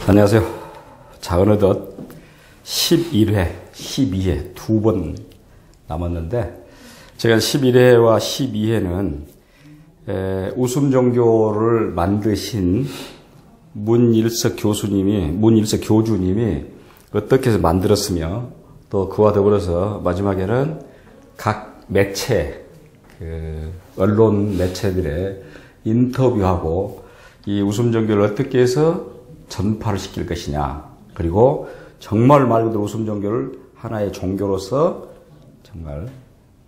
안녕하세요. 자, 어느덧 11회, 12회 두 번 남았는데, 제가 11회와 12회는 웃음종교를 만드신 문일석 교주님이 어떻게 해서 만들었으며, 또 그와 더불어서 마지막에는 각 매체, 언론 매체들의 인터뷰하고 이 웃음종교를 어떻게 해서 전파를 시킬 것이냐, 그리고 정말 말 그대로 웃음종교를 하나의 종교로서 정말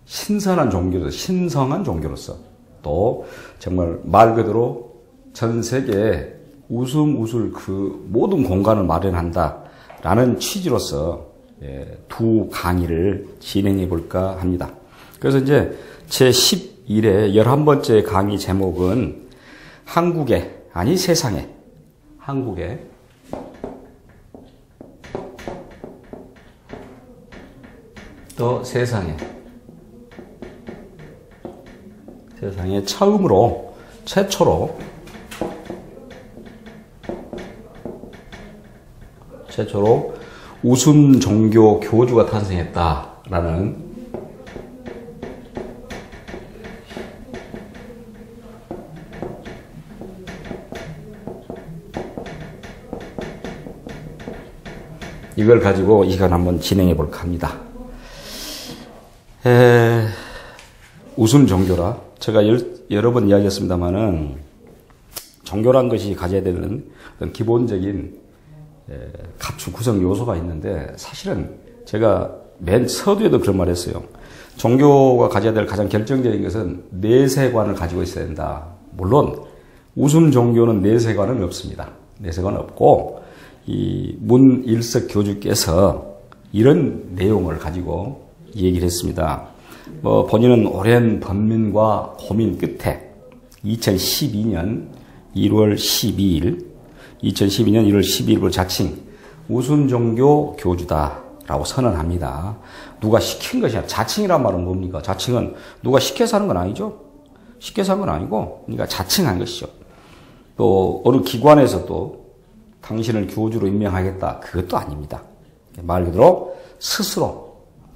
신선한 종교로서, 신성한 종교로서, 또 정말 말 그대로 전 세계에 웃을 그 모든 공간을 마련한다라는 취지로서 두 강의를 진행해 볼까 합니다. 그래서 이제 제 11회 11번째 강의 제목은 세상에, 한국의 또 세상에 최초로 웃음 종교 교주가 탄생했다라는 이걸 가지고 이 시간 한번 진행해 볼까 합니다. 웃음 종교라 제가 여러 번 이야기했습니다만은 종교란 것이 가져야 되는 어떤 기본적인 갖춘 구성 요소가 있는데, 사실은 제가 맨 서두에도 그런 말 했어요. 종교가 가져야 될 가장 결정적인 것은 내세관을 가지고 있어야 된다. 물론 웃음 종교는 내세관은 없습니다. 내세관은 없고, 이 문일석 교주께서 이런 내용을 가지고 얘기를 했습니다. 본인은 오랜 번민과 고민 끝에 2012년 1월 12일부터 자칭 웃음종교 교주다라고 선언합니다. 누가 시킨 것이 아니라, 자칭이란 말은 뭡니까? 자칭은 누가 시켜서 하는 건 아니죠. 시켜서 한 건 아니고, 그러니까 자칭한 것이죠. 또 어느 기관에서 또 당신을 교주로 임명하겠다, 그것도 아닙니다. 말 그대로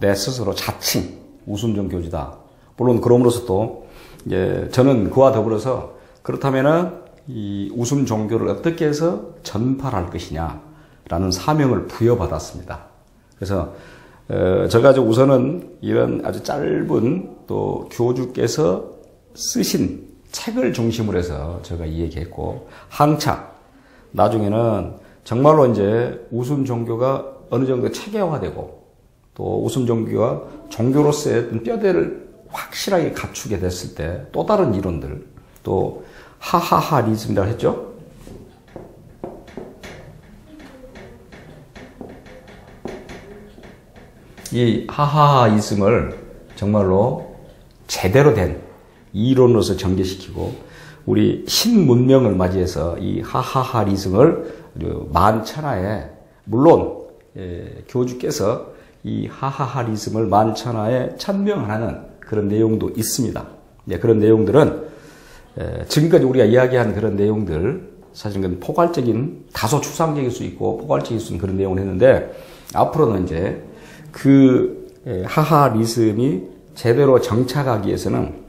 내 스스로 자칭 웃음종교 교주다. 물론 그럼으로써 또 이제 저는 그와 더불어서 그렇다면은 이 웃음 종교를 어떻게 해서 전파할 것이냐라는 사명을 부여받았습니다. 그래서 제가 우선은 이런 아주 짧은 또 교주께서 쓰신 책을 중심으로 해서 제가 이 얘기했고, 항차 나중에는 정말로 이제 웃음 종교가 어느 정도 체계화되고, 또 웃음 종교가 종교로서의 어떤 뼈대를 확실하게 갖추게 됐을 때 또 다른 이론들, 또 하하하리즘이라고 했죠. 이 하하하이즘을 정말로 제대로 된 이론으로서 전개시키고, 우리 신문명을 맞이해서 이 하하하리즘을 만천하에, 물론 교주께서 이 하하하리즘을 만천하에 천명하는 그런 내용도 있습니다. 그런 내용들은 지금까지 우리가 이야기한 그런 내용들, 사실은 포괄적인, 다소 추상적일 수 있고 포괄적일 수 있는 그런 내용을 했는데, 앞으로는 이제 그 하하리즘이 제대로 정착하기 위해서는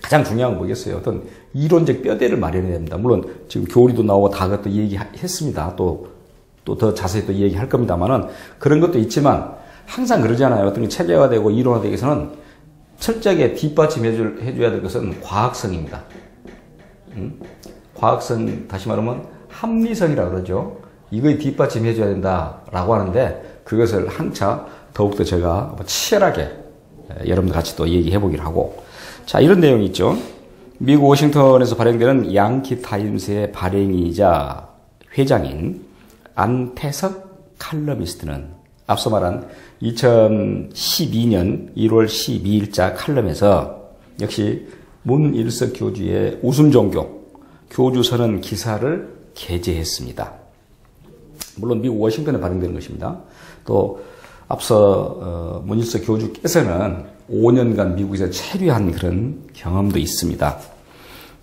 가장 중요한 건 뭐겠어요? 어떤 이론적 뼈대를 마련해야 됩니다. 물론 지금 교리도 나오고 다 그것도 얘기했습니다. 또 더 자세히 또 얘기할 겁니다만은, 그런 것도 있지만 항상 그러잖아요. 어떤 게 체계화되고 이론화되기 위해서는 철저하게 뒷받침해줘야 될 것은 과학성입니다. 과학성, 다시 말하면 합리성이라고 그러죠. 이거에 뒷받침해줘야 된다라고 하는데, 그것을 한차 더욱더 제가 치열하게 여러분들 같이 또 얘기해 보기로 하고, 자, 이런 내용이 있죠. 미국 워싱턴에서 발행되는 양키 타임스의 발행이자 회장인 안태석 칼럼니스트는 앞서 말한 2012년 1월 12일자 칼럼에서 역시 문일석 교주의 웃음종교 교주선언 기사를 게재했습니다. 물론 미국 워싱턴에 발행되는 것입니다. 또 앞서 문일석 교주께서는 5년간 미국에서 체류한 그런 경험도 있습니다.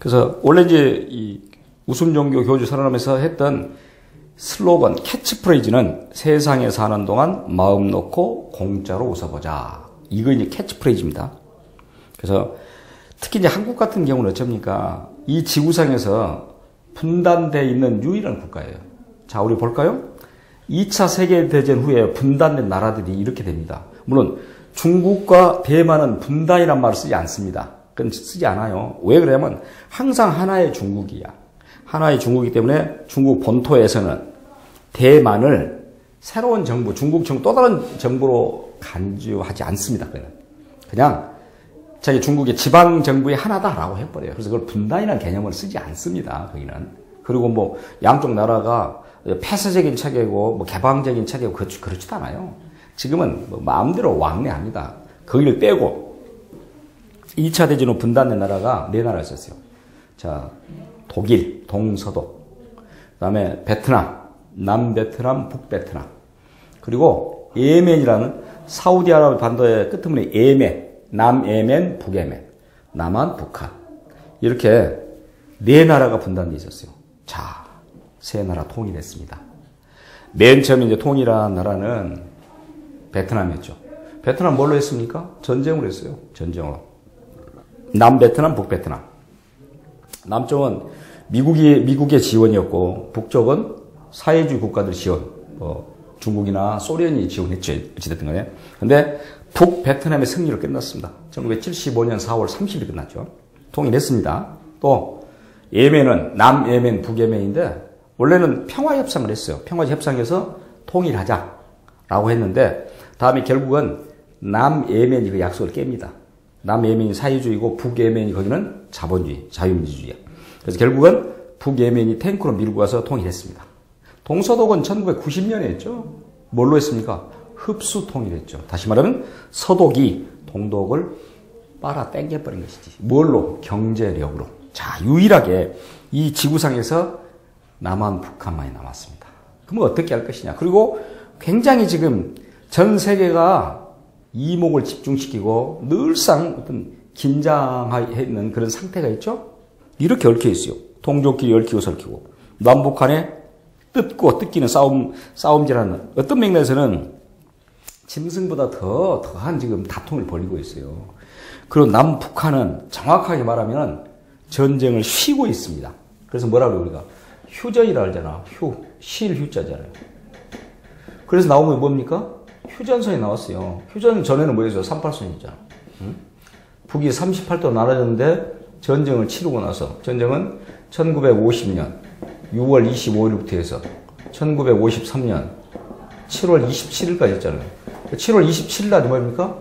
그래서 원래 이제 이 웃음종교 교주 선언하면서 했던 슬로건, 캐치프레이즈는 세상에 사는 동안 마음 놓고 공짜로 웃어보자. 이거 이제 캐치프레이즈입니다. 그래서 특히 이제 한국 같은 경우는 어쩝니까? 이 지구상에서 분단되어 있는 유일한 국가예요. 자, 우리 볼까요? 2차 세계대전 후에 분단된 나라들이 이렇게 됩니다. 물론 중국과 대만은 분단이란 말을 쓰지 않습니다. 그건 쓰지 않아요. 왜 그러냐면 항상 하나의 중국이야. 하나의 중국이기 때문에 중국 본토에서는 대만을 새로운 정부, 중국 정부, 또 다른 정부로 간주하지 않습니다. 그냥 자기 중국의 지방 정부의 하나다라고 해버려요. 그래서 그걸 분단이라는 개념을 쓰지 않습니다. 거기는. 그리고 뭐 양쪽 나라가 폐쇄적인 체계고 뭐 개방적인 체계고 그렇지도 않아요. 지금은 뭐 마음대로 왕래합니다. 거기를 빼고 2차 대전 후 분단된 나라가 4나라가 있었어요. 자, 독일, 동서독, 그다음에 베트남, 남베트남, 북베트남, 그리고 예멘이라는 사우디아라비아 반도의 끄트머리 예멘, 남예멘, 북예멘, 남한, 북한, 이렇게 4나라가 분단돼 있었어요. 자, 3나라 통일했습니다. 맨 처음에 이제 통일한 나라는 베트남이었죠. 베트남 뭘로 했습니까? 전쟁으로 했어요. 전쟁으로. 남베트남, 북베트남. 남쪽은 미국의 지원이었고, 북쪽은 사회주의 국가들 지원, 중국이나 소련이 지원했죠. 어찌됐든 간에. 근데 북베트남의 승리로 끝났습니다. 1975년 4월 30일 끝났죠. 통일했습니다. 또 예멘은 남예멘, 북예멘인데 원래는 평화협상을 했어요. 평화협상에서 통일하자라고 했는데 다음에 결국은 남예멘이 그 약속을 깹니다. 남예멘이 사회주의고 북예멘이 거기는 자본주의, 자유민주주의야. 그래서 결국은 북예멘이 탱크로 밀고 가서 통일했습니다. 동서독은 1990년에 했죠. 뭘로 했습니까? 흡수 통일했죠. 다시 말하면 서독이 동독을 빨아 당겨버린 것이지. 뭘로? 경제력으로. 자, 유일하게 이 지구상에서 남한, 북한만이 남았습니다. 그럼 어떻게 할 것이냐. 그리고 굉장히 지금 전 세계가 이목을 집중시키고 늘상 어떤 긴장해 있는 그런 상태가 있죠. 이렇게 얽혀 있어요. 동족끼리 얽히고 설키고. 남북한에 뜯기는 싸움질하는 어떤 맥락에서는 짐승보다 더한 지금 다툼을 벌이고 있어요. 그리고 남북한은 정확하게 말하면 전쟁을 쉬고 있습니다. 그래서 뭐라고 우리가 휴전이라 하잖아. 쉴 휴자잖아요. 그래서 나온 게 뭡니까? 휴전선이 나왔어요. 휴전 전에는 뭐였어요? 38선이잖아. 응? 북이 38도 나눠졌는데 전쟁을 치르고 나서 전쟁은 1950년 6월 25일부터 해서 1953년 7월 27일까지 했잖아요. 7월 27일 날이 뭡니까?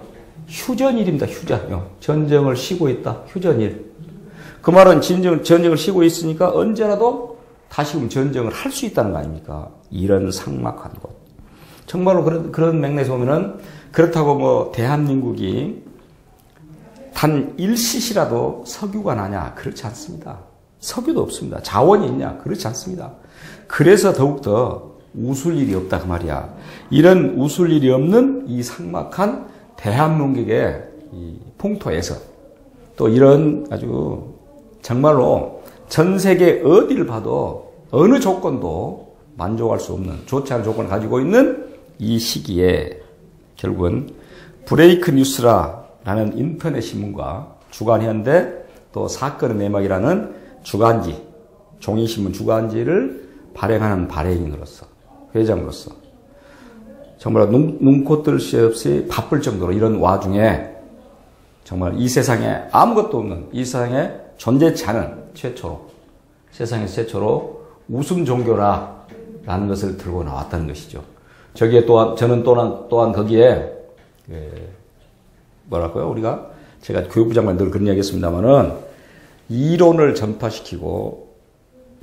휴전일입니다. 휴전. 전쟁을 쉬고 있다. 휴전일. 그 말은 전쟁을 쉬고 있으니까 언제라도 다시금 전쟁을 할 수 있다는 거 아닙니까? 이런 삭막한 곳. 정말로 그런 맥락에서 보면은 그렇다고 뭐 대한민국이 단 1cc라도 석유가 나냐? 그렇지 않습니다. 석유도 없습니다. 자원이 있냐? 그렇지 않습니다. 그래서 더욱더 웃을 일이 없다 그 말이야. 이런 웃을 일이 없는 이 삭막한 대한민국의 이 풍토에서 또 이런 아주 정말로 전 세계 어디를 봐도 어느 조건도 만족할 수 없는 좋지 않은 조건을 가지고 있는 이 시기에 결국은 브레이크 뉴스라는 인터넷 신문과 주간현대 또 사건의 내막이라는 주간지, 종이신문 주간지를 발행하는 발행인으로서, 회장으로서 정말 눈코 뜰 새 없이 바쁠 정도로 이런 와중에 정말 이 세상에 아무것도 없는, 이 세상에 존재치 않은 세상에서 최초로 웃음 종교라는 것을 들고 나왔다는 것이죠. 저기에 저는 또한 거기에 뭐랄까요? 제가 교육부 장관 늘 그런 이야기 했습니다만은 이론을 전파시키고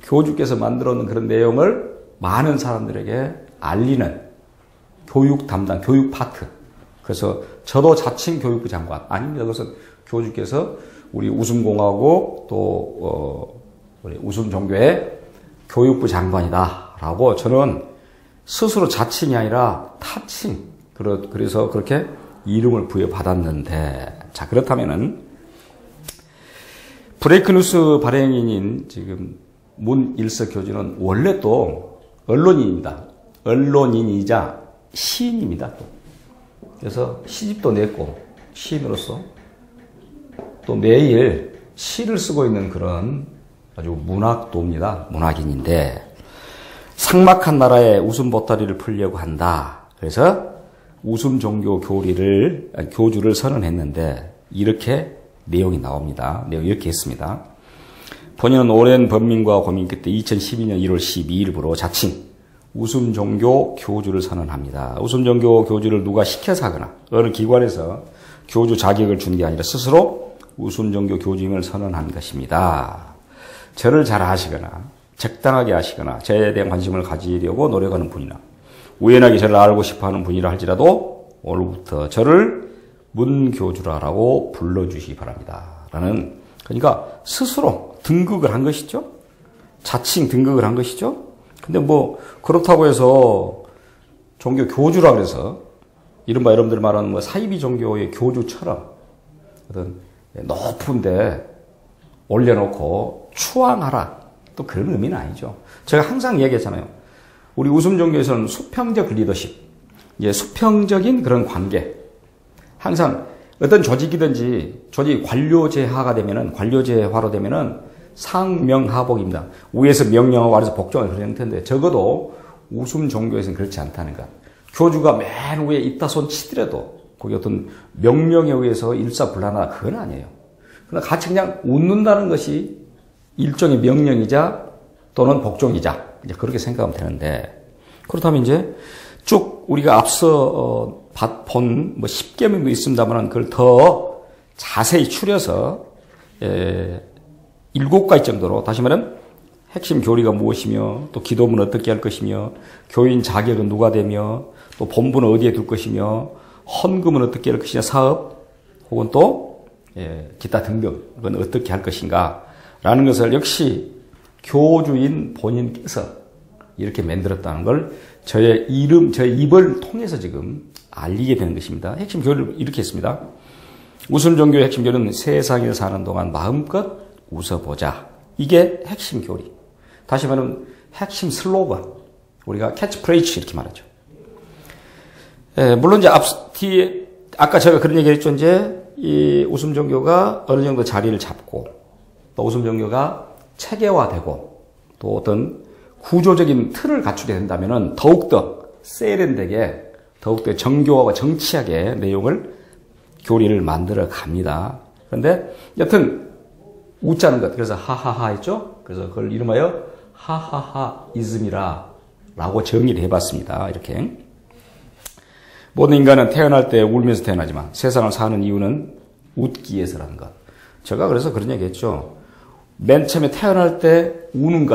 교주께서 만들어 놓은 그런 내용을 많은 사람들에게 알리는 교육 담당, 교육 파트. 그래서 저도 자칭 교육부 장관 아닙니다. 그것은 교주께서 우리 웃음공화국 또 우리 웃음종교의 교육부 장관이다라고 저는 스스로 자칭이 아니라 타칭. 그래서 그렇게 이름을 부여받았는데, 자, 그렇다면은 브레이크뉴스 발행인인 지금 문일석 교주는 원래 또 언론인입니다. 언론인이자 시인입니다. 또. 그래서 시집도 냈고 시인으로서 또 매일 시를 쓰고 있는 그런 아주 문학도입니다. 문학인인데 삭막한 나라에 웃음 보따리를 풀려고 한다. 그래서 웃음 종교 교주를 선언했는데 이렇게 내용이 나옵니다. 내용이 이렇게 했습니다. 본인은 오랜 번민과 고민 끝에 2012년 1월 12일부로 자칭 웃음 종교 교주를 선언합니다. 웃음 종교 교주를 누가 시켜서 하거나 어느 기관에서 교주 자격을 준 게 아니라 스스로 웃음 종교 교주임을 선언한 것입니다. 저를 잘 아시거나 적당하게 아시거나 저에 대한 관심을 가지려고 노력하는 분이나 우연하게 저를 알고 싶어하는 분이라 할지라도 오늘부터 저를 문교주라라고 불러주시기 바랍니다. 라는 그러니까 스스로 등극을 한 것이죠. 자칭 등극을 한 것이죠. 근데 뭐 그렇다고 해서 종교 교주라 그래서 이른바 여러분들 말하는 뭐 사이비 종교의 교주처럼 어떤 높은데 올려놓고 추앙하라 또 그런 의미는 아니죠. 제가 항상 얘기했잖아요. 우리 웃음 종교에서는 수평적 리더십, 수평적인 그런 관계. 항상 어떤 조직이든지 조직 관료제화가 되면은 관료제화로 되면은 상명하복입니다. 위에서 명령하고 아래서 복종을 그러는 텐데 적어도 웃음 종교에서는 그렇지 않다는 것. 교주가 맨 위에 있다 손 치더라도 그게 어떤 명령에 의해서 일사불란하다 그건 아니에요. 그러나 같이 그냥 웃는다는 것이 일종의 명령이자 또는 복종이자 이제 그렇게 생각하면 되는데 그렇다면 이제 쭉 우리가 앞서 본 뭐 10계명도 있습니다만 그걸 더 자세히 추려서 7가지 정도로 다시 말하면 핵심 교리가 무엇이며 또 기도문은 어떻게 할 것이며 교인 자격은 누가 되며 또 본부는 어디에 둘 것이며 헌금은 어떻게 할 것이냐 사업 혹은 또 기타 등등은 어떻게 할 것인가 라는 것을 역시 교주인 본인께서 이렇게 만들었다는 걸 저의 입을 통해서 지금 알리게 되는 것입니다. 핵심 교리를 이렇게 했습니다. 웃음 종교의 핵심 교리는 세상에 사는 동안 마음껏 웃어보자. 이게 핵심 교리. 다시 말하면 핵심 슬로건. 우리가 캐치프레이즈 이렇게 말하죠. 물론 이제 뒤에 아까 제가 그런 얘기를 했죠. 이제 이 웃음 종교가 어느 정도 자리를 잡고 또 웃음 종교가 체계화되고 또 어떤 구조적인 틀을 갖추게 된다면은 더욱더 세련되게 더욱더 정교하고 정치하게 내용을 교리를 만들어 갑니다. 그런데 여튼 웃자는 것 그래서 하하하 했죠. 그래서 그걸 이름하여 하하하이즘이라 라고 정의를 해봤습니다. 이렇게 모든 인간은 태어날 때 울면서 태어나지만 세상을 사는 이유는 웃기 위해서라는 것. 제가 그래서 그런 얘기 했죠. 맨 처음에 태어날 때 우는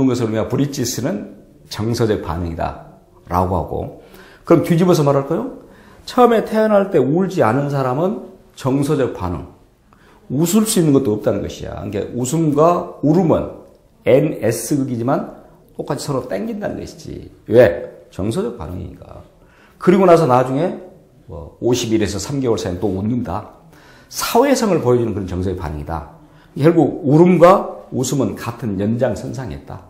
것을 우리가 브릿지스는 정서적 반응이다 라고 하고 그럼 뒤집어서 말할까요? 처음에 태어날 때 울지 않은 사람은 정서적 반응. 웃을 수 있는 것도 없다는 것이야. 그러니까 웃음과 울음은 NS극이지만 똑같이 서로 땡긴다는 것이지. 왜? 정서적 반응이니까. 그리고 나서 나중에 50일에서 3개월 사이에 또 웃는다. 사회성을 보여주는 그런 정서의 반응이다. 결국 울음과 웃음은 같은 연장선상에 있다.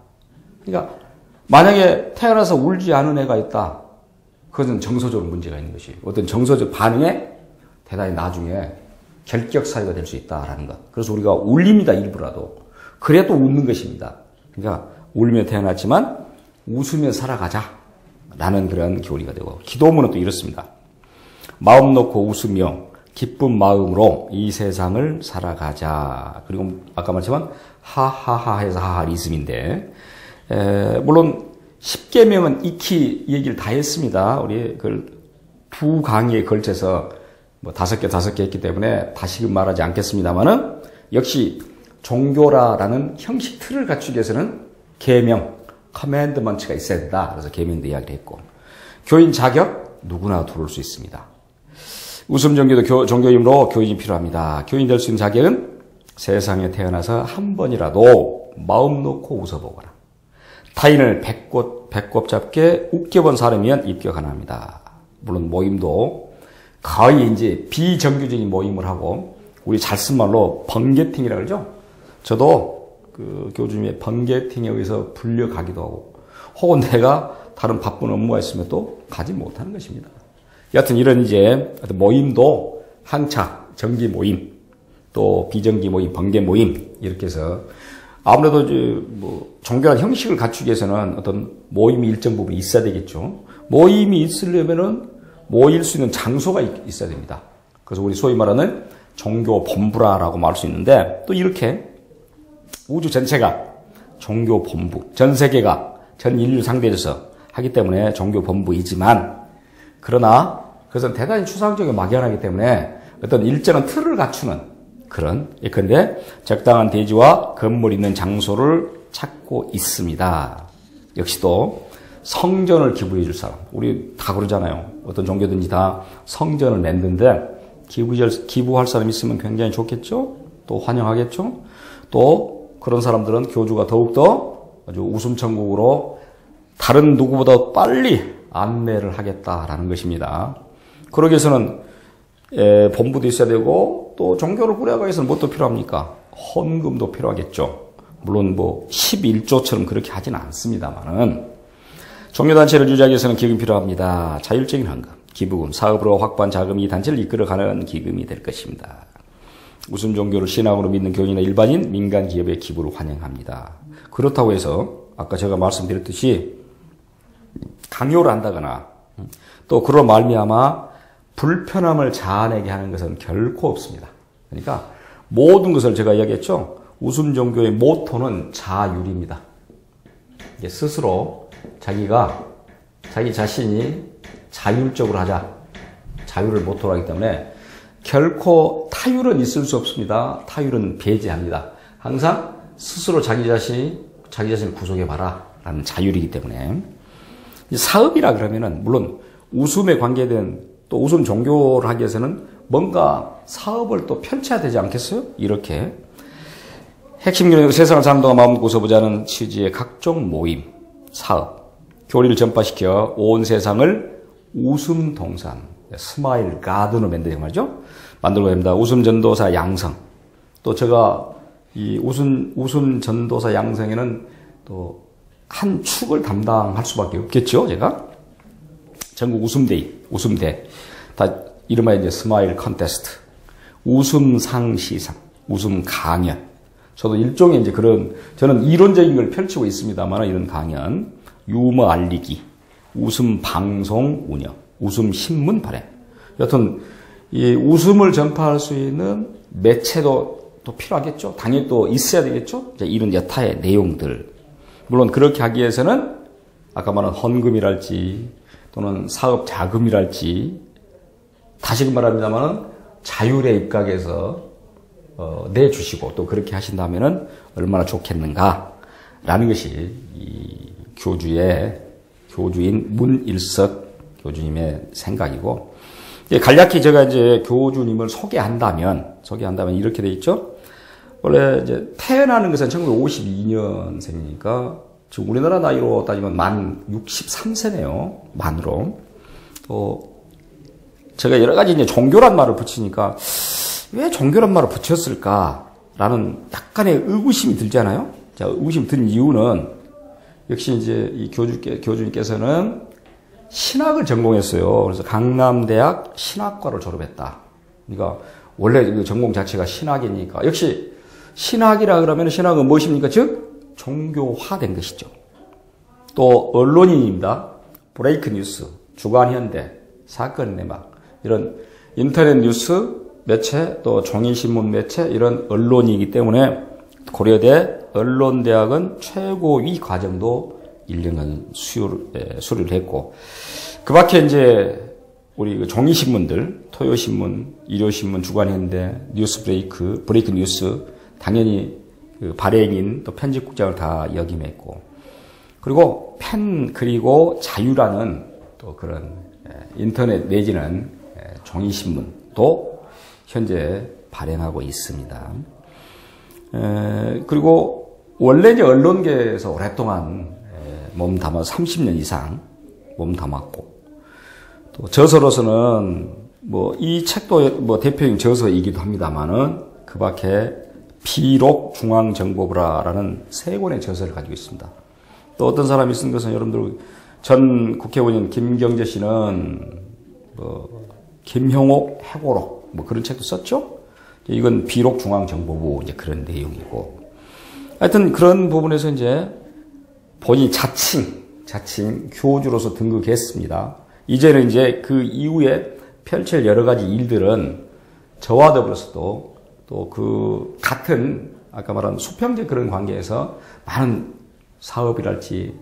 그러니까 만약에 태어나서 울지 않은 애가 있다. 그것은 정서적으로 문제가 있는 것이 어떤 정서적 반응에 대단히 나중에 결격 사유가 될 수 있다라는 것. 그래서 우리가 울립니다. 일부라도. 그래도 웃는 것입니다. 그러니까 울며 태어났지만 웃으며 살아가자 라는 그런 교리가 되고 기도문은 또 이렇습니다. 마음 놓고 웃으며 기쁜 마음으로 이 세상을 살아가자. 그리고 아까 말했지만 하하하해서 하하리즘인데 물론 10계명은 익히 얘기를 다 했습니다. 우리 그 두 강의에 걸쳐서 뭐 5개 했기 때문에 다시금 말하지 않겠습니다만은 역시 종교라는 형식 틀을 갖추기 위해서는 계명, 커맨드먼트가 있어야 된다. 그래서 계명도 이야기를 했고 교인 자격 누구나 들어올 수 있습니다. 웃음 종교도 종교이므로 교인이 필요합니다. 교인 될 수 있는 자격은 세상에 태어나서 한 번이라도 마음 놓고 웃어보거나 타인을 배꼽 잡게 웃겨본 사람이면 입교 가능합니다. 물론 모임도 거의 이제 비정규적인 모임을 하고 우리 잘 쓴 말로 번개팅이라 그러죠. 저도 그 교주님의 번개팅에 의해서 불려가기도 하고, 혹은 내가 다른 바쁜 업무가 있으면 또 가지 못하는 것입니다. 여하튼 이런 이제 모임도 항차, 정기 모임, 또 비정기 모임, 번개 모임, 이렇게 해서 아무래도 이제 뭐 종교란 형식을 갖추기 위해서는 어떤 모임이 일정 부분 있어야 되겠죠. 모임이 있으려면은 모일 수 있는 장소가 있어야 됩니다. 그래서 우리 소위 말하는 종교 본부라고 말할 수 있는데, 또 이렇게 우주 전체가 종교 본부, 전 세계가 전 인류 상대해서 하기 때문에 종교 본부이지만, 그러나 그것은 대단히 추상적이고 막연하기 때문에 어떤 일정한 틀을 갖추는 그런, 예컨대 적당한 대지와 건물 있는 장소를 찾고 있습니다. 역시 또 성전을 기부해 줄 사람, 우리 다 그러잖아요. 어떤 종교든지 다 성전을 만드는데 기부할 사람이 있으면 굉장히 좋겠죠. 또 환영하겠죠. 또 그런 사람들은 교주가 더욱더 아주 웃음천국으로 다른 누구보다 빨리 안내를 하겠다라는 것입니다. 그러기 위해서는 본부도 있어야 되고, 또 종교를 꾸려가기 위해서는 무엇도 필요합니까? 헌금도 필요하겠죠. 물론 뭐 11조처럼 그렇게 하지는 않습니다만은, 종교단체를 유지하기 위해서는 기금이 필요합니다. 자율적인 헌금, 기부금, 사업으로 확보한 자금이 이 단체를 이끌어가는 기금이 될 것입니다. 무슨 종교를 신앙으로 믿는 교인이나 일반인, 민간 기업의 기부를 환영합니다. 그렇다고 해서 아까 제가 말씀드렸듯이 강요를 한다거나 또 그로 말미암아 불편함을 자아내게 하는 것은 결코 없습니다. 그러니까 모든 것을 제가 이야기했죠. 웃음 종교의 모토는 자율입니다. 이게 스스로 자기 자신이 자율적으로 하자, 자율을 모토로 하기 때문에 결코 타율은 있을 수 없습니다. 타율은 배제합니다. 항상 스스로 자기 자신을 구속해봐라 라는 자율이기 때문에, 사업이라 그러면은 물론 웃음에 관계된 또 웃음 종교를 하기 위해서는 뭔가 사업을 또 펼쳐야 되지 않겠어요? 이렇게 핵심 교리는 세상을 사는 동안 마음 놓고 서보자는 취지의 각종 모임, 사업, 교리를 전파시켜 온 세상을 웃음 동산, 스마일 가든으로 만들고 말이죠. 만들고 됩니다. 웃음 전도사 양성. 또 제가 이 웃음 전도사 양성에는 또 한 축을 담당할 수밖에 없겠죠, 제가. 전국 웃음대. 다 이름하여 이제 스마일 컨테스트, 웃음상 시상, 웃음 강연. 저도 일종의 이제 저는 이론적인 걸 펼치고 있습니다만, 이런 강연, 유머 알리기, 웃음 방송 운영, 웃음 신문 발행. 여튼, 이 웃음을 전파할 수 있는 매체도 또 필요하겠죠. 당연히 또 있어야 되겠죠. 이런 여타의 내용들. 물론 그렇게 하기 위해서는 아까 말한 헌금이랄지 또는 사업 자금이랄지, 다시 말합니다만은 자율에 입각해서 내주시고 또 그렇게 하신다면은 얼마나 좋겠는가라는 것이 이 교주인 문일석 교주님의 생각이고, 간략히 제가 이제 교주님을 소개한다면 이렇게 돼 있죠. 원래 이제 태어나는 것은 1952년생이니까 지금 우리나라 나이로 따지면 만 63세네요. 만으로. 또 제가 여러 가지 이제 종교란 말을 붙이니까 왜 종교란 말을 붙였을까라는 약간의 의구심이 들잖아요. 자, 의구심이 든 이유는 역시 이제 이 교주님께서는 신학을 전공했어요. 그래서 강남대학 신학과를 졸업했다. 그러니까 원래 그 전공 자체가 신학이니까, 역시 신학이라 그러면 신학은 무엇입니까? 즉 종교화된 것이죠. 또 언론인입니다. 브레이크 뉴스, 주간 현대, 사건 내막, 이런 인터넷 뉴스 매체, 또 종이신문 매체, 이런 언론이기 때문에 고려대 언론대학은 최고위 과정도 1년간 수료를 했고, 그 밖에 이제 우리 종이신문들, 토요신문, 일요신문, 주간현대, 뉴스브레이크, 브레이크 뉴스, 당연히 그 발행인 또 편집국장을 다 역임했고, 그리고 그리고 자유라는 또 그런 인터넷 내지는 종이신문도 현재 발행하고 있습니다. 그리고 원래 이제 언론계에서 오랫동안 몸담아 30년 이상 몸담았고, 또 저서로서는 뭐 이 책도 뭐 대표적인 저서이기도 합니다만은 그 밖에 비록 중앙정보부라라는 세 권의 저서를 가지고 있습니다. 또 어떤 사람이 쓴 것은 여러분들 전 국회의원인 김경재 씨는 뭐 김형옥 해고록 뭐 그런 책도 썼죠. 이건 비록 중앙정보부 이제 그런 내용이고 하여튼 그런 부분에서 이제 본인이 자칭 교주로서 등극했습니다. 이제는 이제 그 이후에 펼칠 여러 가지 일들은 저와 더불어서도 또 그 같은 아까 말한 수평적 그런 관계에서 많은 사업이랄지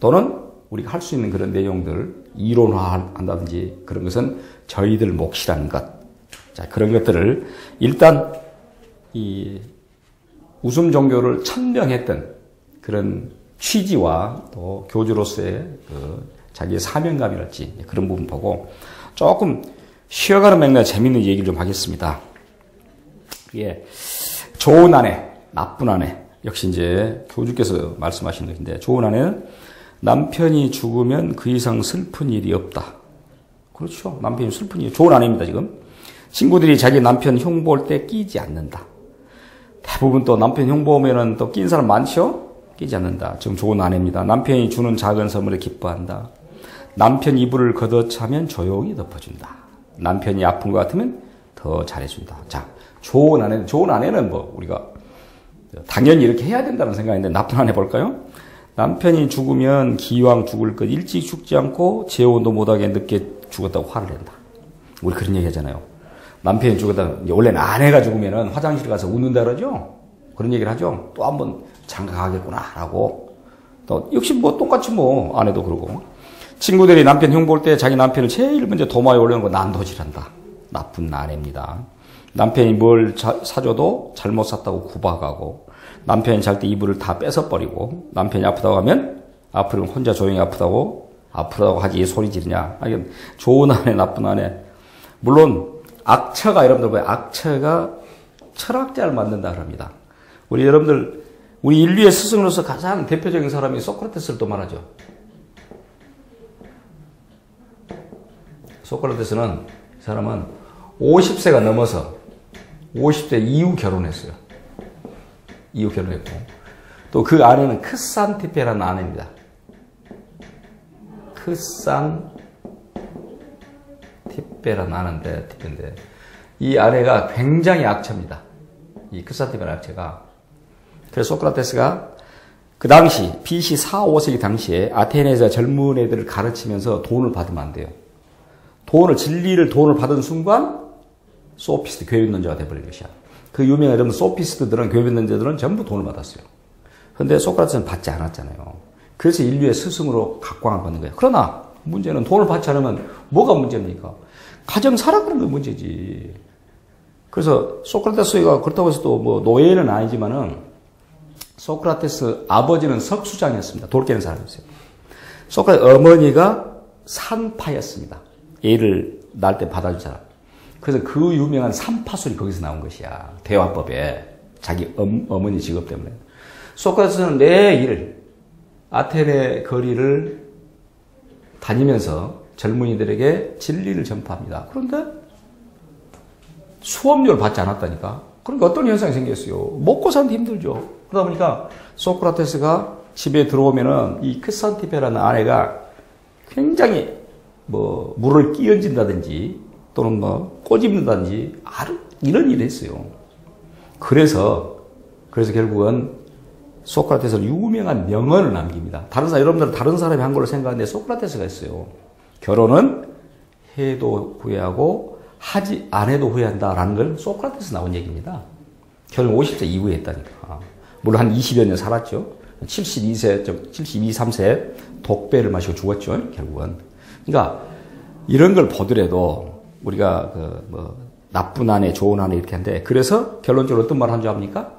또는 우리가 할 수 있는 그런 내용들 이론화한다든지 그런 것은 저희들 몫이라는 것. 자, 그런 것들을 일단 이 웃음 종교를 천명했던 그런 취지와 또 교주로서의 그 자기의 사명감이랄지 그런 부분 보고 조금 쉬어가는 맥락에 재밌는 얘기를 좀 하겠습니다. 예, 좋은 아내, 나쁜 아내. 역시 이제 교주께서 말씀하신 것인데 좋은 아내는 남편이 죽으면 그 이상 슬픈 일이 없다. 그렇죠. 남편이 슬픈 일이 좋은 아내입니다, 지금. 친구들이 자기 남편 흉보할 때 끼지 않는다. 대부분 또 남편 흉보면은 또 낀 사람 많죠? 끼지 않는다. 지금 좋은 아내입니다. 남편이 주는 작은 선물에 기뻐한다. 남편 이불을 걷어차면 조용히 덮어준다. 남편이 아픈 것 같으면 더 잘해준다. 자, 좋은 아내는 뭐 우리가 당연히 이렇게 해야 된다는 생각인데 나쁜 아내 볼까요? 남편이 죽으면 기왕 죽을 것 일찍 죽지 않고 재혼도 못하게 늦게 죽었다고 화를 낸다. 우리 그런 얘기 하잖아요. 남편이 죽었다. 원래는 아내가 죽으면 화장실 가서 웃는다 그러죠? 그런 얘기를 하죠. 또 한번 장가 가겠구나 라고. 또 역시 뭐 똑같이 뭐 아내도 그러고. 친구들이 남편 흉볼 때 자기 남편을 제일 먼저 도마에 올려놓고 난도질한다. 나쁜 아내입니다. 남편이 뭘 사줘도 잘못 샀다고 구박하고 남편이 잘 때 이불을 다 뺏어버리고 남편이 아프다고 하면 아프면 혼자 조용히 아프다고 하지 소리 지르냐. 아니, 좋은 아내 나쁜 아내. 물론 악처가 여러분들 보세요. 악처가 철학자를 만든다 그럽니다. 우리 여러분들 우리 인류의 스승으로서 가장 대표적인 사람이 소크라테스를 또 말하죠. 소크라테스는 이 사람은 50세가 넘어서 50세 이후 결혼했어요. 이후 결혼했고 또 그 아내는 크산티페라는 아내입니다. 크산티페라는 아내인데 이 아내가 굉장히 악처입니다. 이 크산티페라는 악처가. 그래서 소크라테스가 그 당시 BC 4, 5세기 당시에 아테네에서 젊은 애들을 가르치면서 돈을 받으면 안 돼요. 진리를 돈을 받은 순간 소피스트 교육론자가 돼버린 것이야. 그 유명한 여러분 소피스트들은 교육론자들은 전부 돈을 받았어요. 그런데 소크라테스는 받지 않았잖아요. 그래서 인류의 스승으로 각광을 받는 거예요. 그러나 문제는 돈을 받지 않으면 뭐가 문제입니까? 가정 살아가는 게 문제지. 그래서 소크라테스가 그렇다고 해서 또 뭐 노예는 아니지만은 소크라테스 아버지는 석수장이었습니다. 돌 깨는 사람이었어요. 소크라테스 어머니가 산파였습니다. 애를 낳을 때 받아준 사람. 그래서 그 유명한 산파술이 거기서 나온 것이야. 대화법에. 자기 어머니 직업 때문에. 소크라테스는 매일 아테네 거리를 다니면서 젊은이들에게 진리를 전파합니다. 그런데 수업료를 받지 않았다니까. 그러니까 어떤 현상이 생겼어요. 먹고 사는데 힘들죠. 그러다 보니까 소크라테스가 집에 들어오면은 이 크산티페라는 아내가 굉장히 뭐 물을 끼얹는다든지 또는 뭐 꼬집는다든지 이런 일을 했어요. 그래서 결국은 소크라테스는 유명한 명언을 남깁니다. 여러분들은 다른 사람이 한 걸로 생각하는데 소크라테스가 했어요. 결혼은 해도 후회하고 하지 안 해도 후회한다라는 걸 소크라테스 나온 얘기입니다. 결혼 50세 이후에 했다니까. 물론 한 20여 년 살았죠. 72세, 3세 독배를 마시고 죽었죠. 결국은. 그러니까 이런 걸 보더라도 우리가 나쁜 아내, 좋은 아내 이렇게 하는데 그래서 결론적으로 어떤 말을 한 줄 압니까?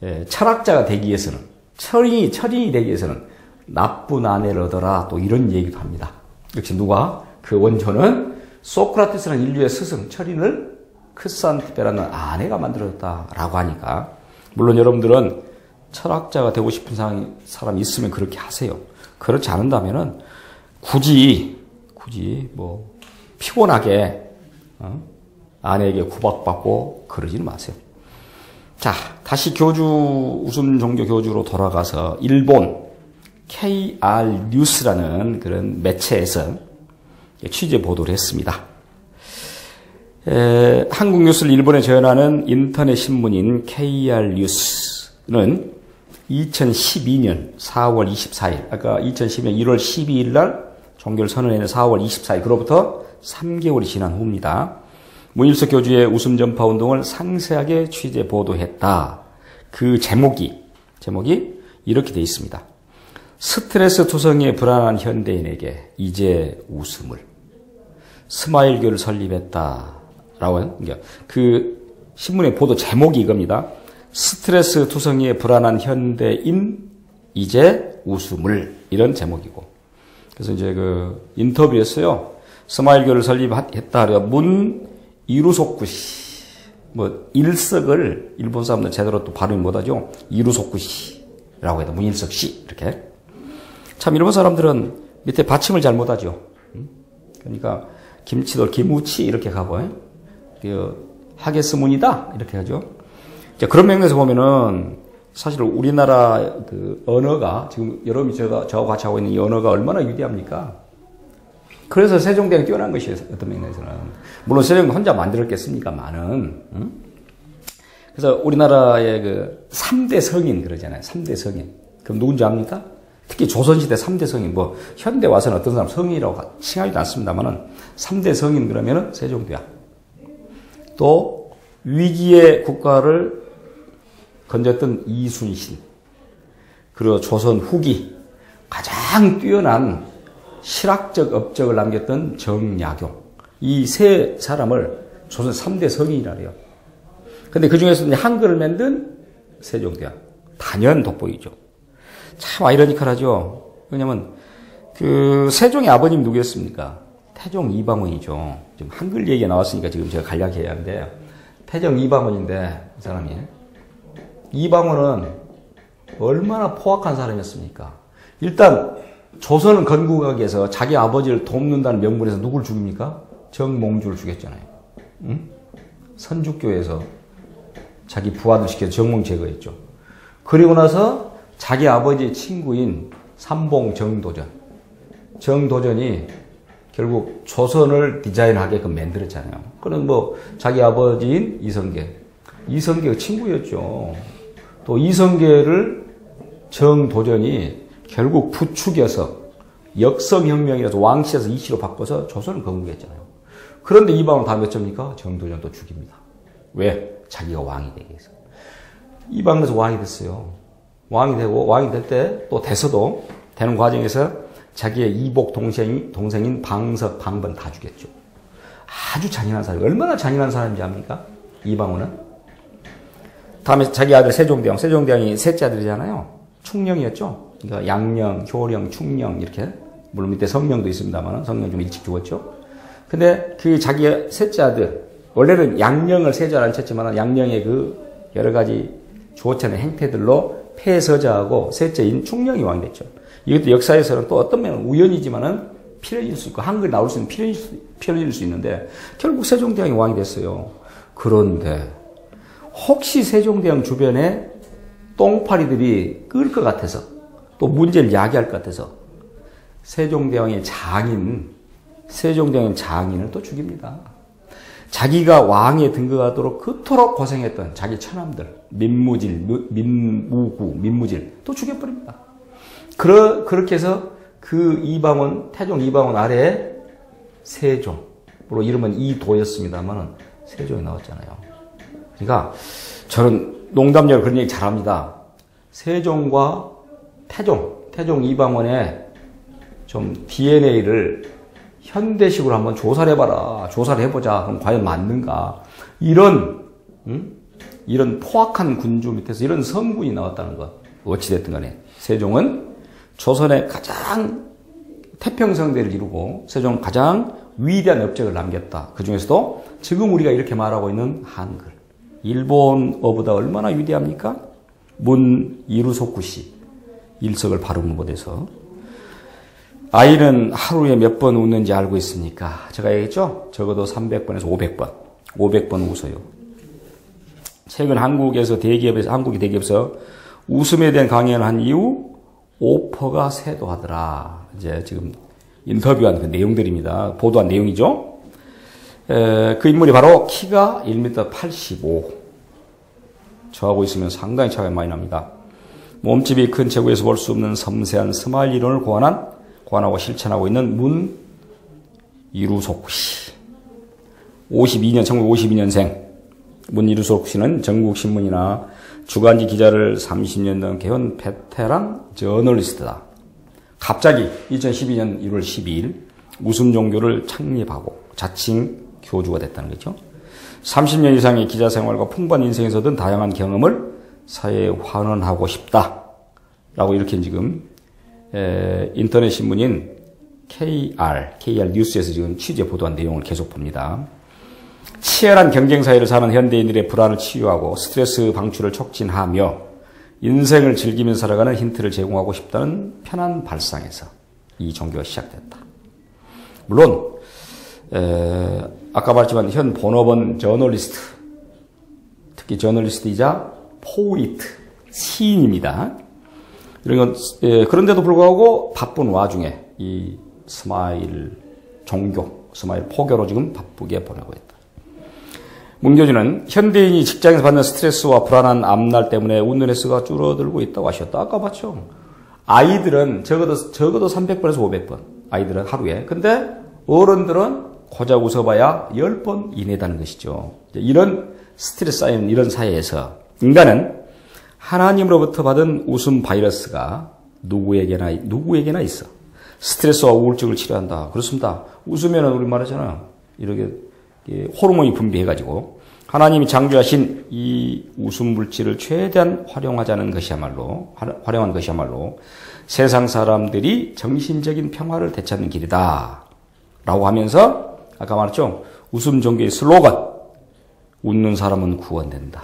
예, 철학자가 되기 위해서는 철인이 되기 위해서는 나쁜 아내를 얻어라 또 이런 얘기도 합니다. 역시 누가? 그 원조는 소크라테스라는 인류의 스승 철인을 크산티페라는 아내가 만들어줬다라고 하니까 물론 여러분들은 철학자가 되고 싶은 사람이 있으면 그렇게 하세요. 그렇지 않는다면은 굳이 뭐 피곤하게 아내에게 구박받고 그러지는 마세요. 자, 다시 교주, 웃음 종교 교주로 돌아가서 일본 KR 뉴스라는 그런 매체에서 취재 보도를 했습니다. 한국 뉴스를 일본에 전하는 인터넷 신문인 KR 뉴스는 2012년 4월 24일, 아까 2012년 1월 12일 날 종교를 선언해낸 4월 24일, 그로부터 3개월이 지난 후입니다. 문일석 교주의 웃음 전파 운동을 상세하게 취재 보도했다. 그 제목이 이렇게 되어 있습니다. 스트레스 투성이에 불안한 현대인에게 이제 웃음을. 스마일교를 설립했다. 라고 그 신문의 보도 제목이 이겁니다. 스트레스 투성이에 불안한 현대인 이제 웃음을. 이런 제목이고. 그래서 이제 그 인터뷰였어요. 스마일교를 설립했다. 문 이루소쿠 씨. 일석을 일본 사람들 제대로 또 발음이 못하죠. 이루소쿠 씨라고 해도 문일석 씨. 이렇게. 참 일본 사람들은 밑에 받침을 잘 못하죠. 그러니까 김치돌 김우치 이렇게 가고 하게스문이다 이렇게 하죠. 그런 맥락에서 보면은 사실 우리나라 그 언어가 지금 여러분이 저하고 같이 하고 있는 이 언어가 얼마나 위대합니까? 그래서 세종대왕이 뛰어난 것이에요. 어떤 맥락에서는. 물론 세종이 혼자 만들었겠습니까만은. 그래서 우리나라의 그 3대 성인 그러잖아요. 3대 성인. 그럼 누군지 압니까? 특히 조선시대 3대 성인, 현대 와서는 어떤 사람 성인이라고 칭하지도 않습니다만은 3대 성인 그러면은 세종대왕. 또 위기의 국가를 건졌던 이순신. 그리고 조선 후기 가장 뛰어난 실학적 업적을 남겼던 정약용. 이 세 사람을 조선 3대 성인이라 그래요. 근데 그 중에서 한글을 만든 세종대왕. 단연 돋보이죠. 참 아이러니컬하죠. 왜냐면 그 세종의 아버님 누구였습니까? 태종 이방원이죠. 지금 한글 얘기가 나왔으니까 지금 제가 간략해야 하는데 태종 이방원인데 이 사람이 이방원은 얼마나 포악한 사람이었습니까? 일단 조선을 건국하기 위해서 자기 아버지를 돕는다는 명분에서 누굴 죽입니까? 정몽주를 죽였잖아요. 응? 선주교에서 자기 부하들 시켜서 정몽 제거했죠. 그리고 나서 자기 아버지의 친구인 삼봉 정도전이 결국 조선을 디자인하게끔 만들었잖아요. 그럼 자기 아버지인 이성계가 친구였죠. 또 이성계를 정도전이 결국 부추겨서 역성혁명이라서 왕실에서 이씨로 바꿔서 조선을 건국했잖아요. 그런데 이방원 다 몇 점입니까? 정도전 또 죽입니다. 왜? 자기가 왕이 되기 위해서. 이방원에서 왕이 됐어요. 왕이 되고 왕이 될 때 또 돼서도 되는 과정에서 자기의 이복 동생인 방번 다 죽였죠. 아주 잔인한 사람. 얼마나 잔인한 사람인지 압니까? 이방원은. 다음에 자기 아들 세종대왕이 셋째 아들이잖아요. 충령이었죠. 그러니까 양령, 효령, 충령 이렇게. 물론 밑에 성령도 있습니다만 성령 좀 일찍 죽었죠. 근데 그 자기의 셋째 아들 원래는 양령을 세자를 안 쳤지만 양령의 그 여러 가지 좋지 않은 행태들로 폐서자하고 셋째인 충령이 왕이 됐죠. 이것도 역사에서는 또 어떤 면은 우연이지만은 필연일 수 있고 한글 나올 수 있는 필연일 수 있는데 결국 세종대왕이 왕이 됐어요. 그런데 혹시 세종대왕 주변에 똥파리들이 끌 것 같아서 또 문제를 야기할 것 같아서 세종대왕의 장인을 또 죽입니다. 자기가 왕에 등극하도록 그토록 고생했던 자기 처남들, 민무질 또 죽여버립니다. 그렇게 해서 그 태종 이방원 아래에 세종으로 이름은 이도였습니다만 세종이 나왔잖아요. 그러니까 저는 농담적으로 그런 얘기 잘합니다. 세종과 태종 이방원의 좀 DNA를 현대식으로 한번 조사를 해봐라. 조사를 해보자. 그럼 과연 맞는가. 이런 포악한 군주 밑에서 이런 성군이 나왔다는 것. 어찌됐든 간에. 세종은 조선의 가장 태평성대를 이루고 세종은 가장 위대한 업적을 남겼다. 그 중에서도 지금 우리가 이렇게 말하고 있는 한글. 일본어보다 얼마나 위대합니까? 문 이루소쿠시. 일석을 발음을 못해서. 아이는 하루에 몇 번 웃는지 알고 있습니까? 제가 얘기했죠? 적어도 300번에서 500번. 500번 웃어요. 최근 한국이 대기업에서 웃음에 대한 강연을 한 이후 오퍼가 쇄도하더라. 이제 지금 인터뷰한 그 내용들입니다. 보도한 내용이죠. 그 인물이 바로 키가 1m 85. 저하고 있으면 상당히 차이가 많이 납니다. 몸집이 큰 체구에서 볼 수 없는 섬세한 스마일 이론을 고안하고 실천하고 있는 문이루속 씨. 1952년생. 문이루속 씨는 전국신문이나 주간지 기자를 30년 넘게 한 베테랑 저널리스트다. 갑자기 2012년 1월 12일 웃음종교를 창립하고 자칭 교주가 됐다는 거죠. 30년 이상의 기자 생활과 풍부한 인생에서 얻은 다양한 경험을 사회에 환원하고 싶다. 라고 이렇게 지금 인터넷 신문인 KR 뉴스에서 지금 취재 보도한 내용을 계속 봅니다. 치열한 경쟁 사회를 사는 현대인들의 불안을 치유하고 스트레스 방출을 촉진하며 인생을 즐기면서 살아가는 힌트를 제공하고 싶다는 편한 발상에서 이 종교가 시작됐다. 물론 아까 말했지만 현 본업은 저널리스트, 특히 저널리스트이자 포이트, 시인입니다. 그런데도 불구하고 바쁜 와중에 이 스마일 종교, 스마일 포교로 지금 바쁘게 보내고 있다. 문 교주는 현대인이 직장에서 받는 스트레스와 불안한 앞날 때문에 웃는 횟수가 줄어들고 있다고 하셨다. 아까 봤죠? 아이들은 적어도 300번에서 500번. 아이들은 하루에. 근데 어른들은 고작 웃어봐야 10번 이내다는 것이죠. 이런 스트레스 쌓이는 이런 사회에서 인간은 하나님으로부터 받은 웃음 바이러스가 누구에게나 있어. 스트레스와 우울증을 치료한다. 그렇습니다. 웃으면 우리 말하잖아. 이렇게 호르몬이 분비해가지고 하나님이 창조하신 이 웃음 물질을 최대한 활용한 것이야말로 세상 사람들이 정신적인 평화를 되찾는 길이다. 라고 하면서 아까 말했죠. 웃음 종교의 슬로건 웃는 사람은 구원된다.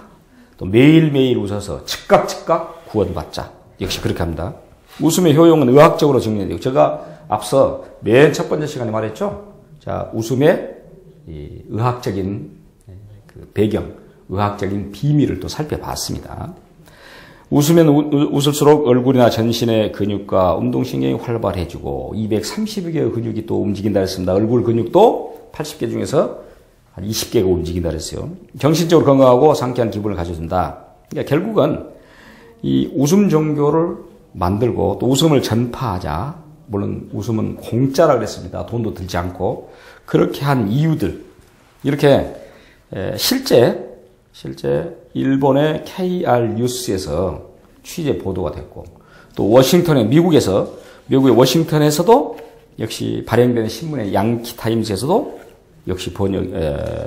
또 매일매일 웃어서 즉각 구원받자. 역시 그렇게 합니다. 웃음의 효용은 의학적으로 증명돼요. 제가 앞서 맨 첫 번째 시간에 말했죠. 자, 웃음의 이 의학적인 그 배경, 의학적인 비밀을 또 살펴봤습니다. 웃으면 웃을수록 얼굴이나 전신의 근육과 운동신경이 활발해지고 230여 개의 근육이 또 움직인다 했습니다. 얼굴 근육도 80개 중에서 한 20개가 움직인다 그랬어요. 정신적으로 건강하고 상쾌한 기분을 가져준다. 그러니까 결국은 이 웃음 종교를 만들고 또 웃음을 전파하자. 물론 웃음은 공짜라 그랬습니다. 돈도 들지 않고. 그렇게 한 이유들. 이렇게 실제 일본의 KR 뉴스에서 취재 보도가 됐고 또 미국의 워싱턴에서도 역시 발행된 신문의 양키 타임즈에서도 역시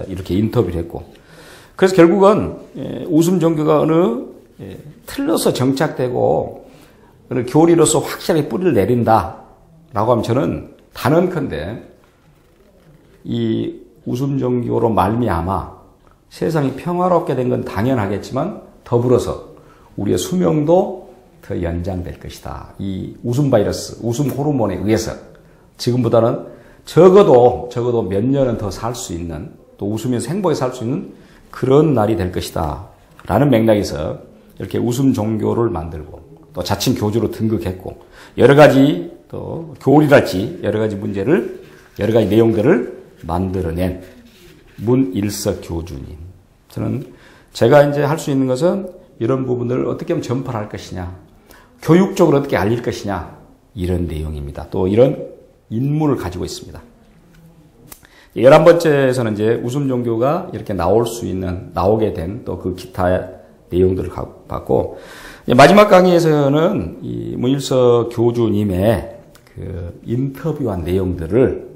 이렇게 인터뷰를 했고 그래서 결국은 웃음 종교가 어느 틀로서 정착되고 어느 교리로서 확실하게 뿌리를 내린다라고 하면 저는 단언컨대 이 웃음 종교로 말미암아 세상이 평화롭게 된 건 당연하겠지만 더불어서 우리의 수명도 더 연장될 것이다. 이 웃음 바이러스, 웃음 호르몬에 의해서 지금보다는 적어도 몇 년은 더 살 수 있는 또 웃으면서 행복하게 살 수 있는 그런 날이 될 것이다. 라는 맥락에서 이렇게 웃음 종교를 만들고 또 자칭 교주로 등극했고 여러 가지 또 교리랄지 여러 가지 내용들을 만들어낸 문일석 교주님. 제가 이제 할 수 있는 것은 이런 부분들을 어떻게 하면 전파를 할 것이냐, 교육적으로 어떻게 알릴 것이냐, 이런 내용입니다. 또 이런 인문을 가지고 있습니다. 11번째에서는 이제 웃음 종교가 이렇게 나오게 된 또 그 기타 내용들을 봤고, 마지막 강의에서는 이 문일석 교주님의 그 인터뷰한 내용들을,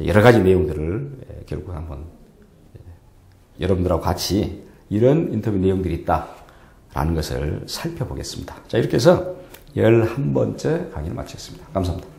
여러 가지 내용들을 결국 한번 여러분들하고 같이 이런 인터뷰 내용들이 있다라는 것을 살펴보겠습니다. 자, 이렇게 해서 11번째 강의를 마치겠습니다. 감사합니다.